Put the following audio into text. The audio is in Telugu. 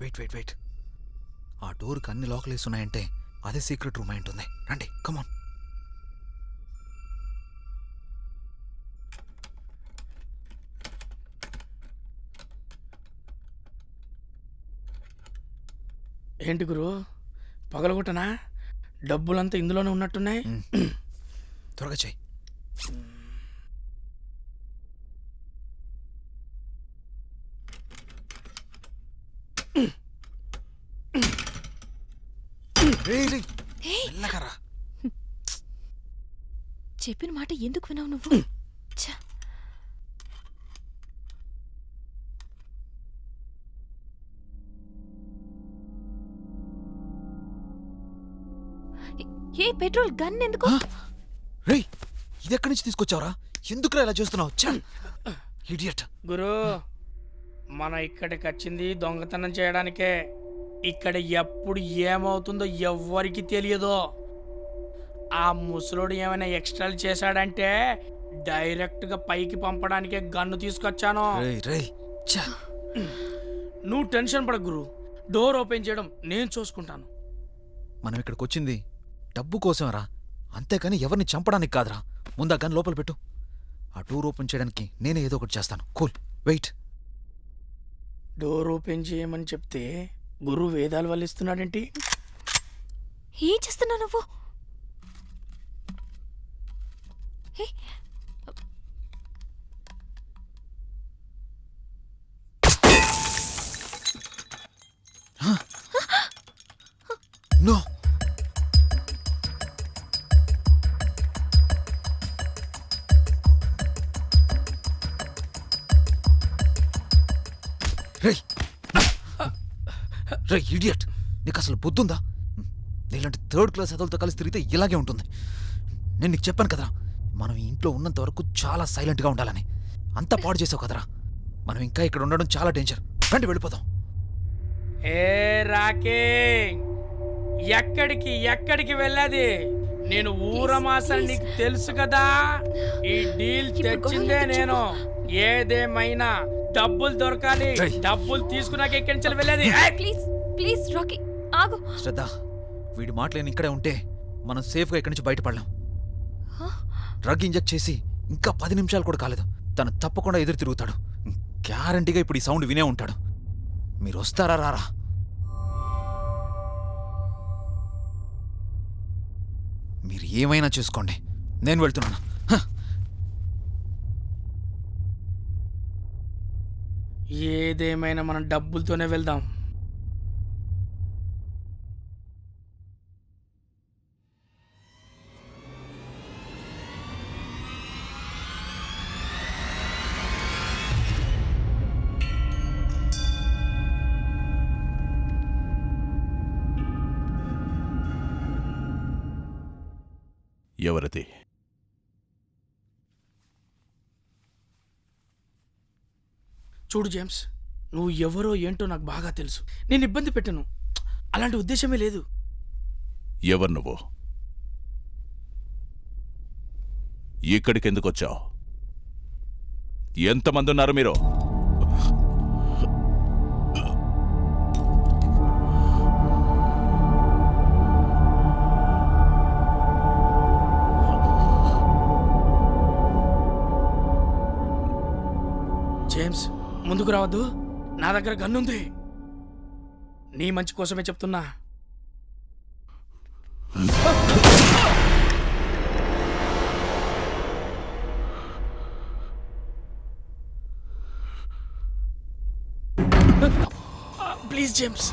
Wait wait wait. ఆ డోర్కి అన్ని లాక్లేసి ఉన్నాయంటే అదే సీక్రెట్ రూమ్ అయి ఉంటుంది. రండి, కమాన్. ఏంటి గురు, పగలగొట్టనా? డబ్బులంతా ఇందులోనే ఉన్నట్టున్నాయి. త్వరగా చెయ్యి. చెప్పిన మాట ఎందుకు వినావు నువ్వు? ఏ పెట్రోల్ గన్ ఎందుకు? రేయ్, ఇది ఎక్కడి నుంచి తీసుకొచ్చావరా? ఎందుకురా ఇలా చేస్తున్నావు? ఇడియట్. గురు, మన ఇక్కడికి వచ్చింది దొంగతనం చేయడానికే. ఇక్కడ ఎప్పుడు ఏమవుతుందో ఎవ్వరికి తెలియదు. ఆ ముసలోడు ఏమైనా ఎక్స్ట్రాలు చేశాడంటే డైరెక్ట్గా పైకి పంపడానికే గన్ను తీసుకొచ్చాను. నువ్వు టెన్షన్ పడ గురు, డోర్ ఓపెన్ చేయడం నేను చూసుకుంటాను. మనం ఇక్కడికి వచ్చింది డబ్బు కోసమరా, అంతేకాని ఎవరిని చంపడానికి కాదురా. ముందా గన్ లోపల పెట్టు. ఆ డోర్ ఓపెన్ చేయడానికి నేనే ఏదో ఒకటి చేస్తాను. Cool, wait. డోర్ ఓపెన్ చేయమని చెప్తే గురు వేదాలు వల్లిస్తున్నాడేంటి? ఏం చేస్తున్నావు నువ్వు? నో, రే ఇడియట్, నీకు అసలు బుద్ధుందా? నీలాంటి థర్డ్ క్లాస్ అదలతో కలిసి తిరిగితే ఇలాగే ఉంటుంది. నేను నీకు చెప్పాను కదరా, మనం ఇంట్లో ఉన్నంత వరకు చాలా సైలెంట్గా ఉండాలని. అంతా పాడు చేసావు కదరా. మనం ఇంకా ఇక్కడ ఉండడం చాలా డేంజర్. రండి, వెళ్ళిపోదాం. ఏ రాకే, ఎక్కడికి ఎక్కడికి వెళ్ళాది? నేను ఊరమాసని నీకు తెలుసు కదా. ఈ డీల్ తెచ్చిందే నేను. ఏదేమైనా డబ్బులు దొరకాలి. డబ్బులు తీసుకున్నాక ఎక్కడి నుంచి వెళ్ళేది? ప్లీజ్ ప్లీజ్ రాకీ, ఆగు. శ్రద్ధ, వీడి మాటలేని ఇక్కడే ఉంటే మనం సేఫ్గా ఇక్కడి నుంచి బయటపడలేం. డ్రగ్ ఇంజెక్ట్ చేసి ఇంకా 10 నిమిషాలు కూడా కాలేదు. తను తప్పకుండా ఎదురు తిరుగుతాడు. గ్యారంటీగా ఇప్పుడు ఈ సౌండ్ వినే ఉంటాడు. మీరు వస్తారా రారా? మీరు ఏమైనా చేసుకోండి, నేను వెళ్తున్నాను. ఏదేమైనా మనం డబ్బులతోనే వెళ్దాం. ఎవరది? చూడు జేమ్స్, నువ్వు ఎవరో ఏంటో నాకు బాగా తెలుసు. నేను ఇబ్బంది పెట్టను, అలాంటి ఉద్దేశమే లేదు. ఎవరు నువ్వు? ఇక్కడికి ఎందుకు వచ్చావు? ఎంతమంది ఉన్నారు మీరు? జేమ్స్, ముందుకు రావద్దు. నా దగ్గర గన్నుంది. నీ మంచి కోసమే చెప్తున్నా. Please James.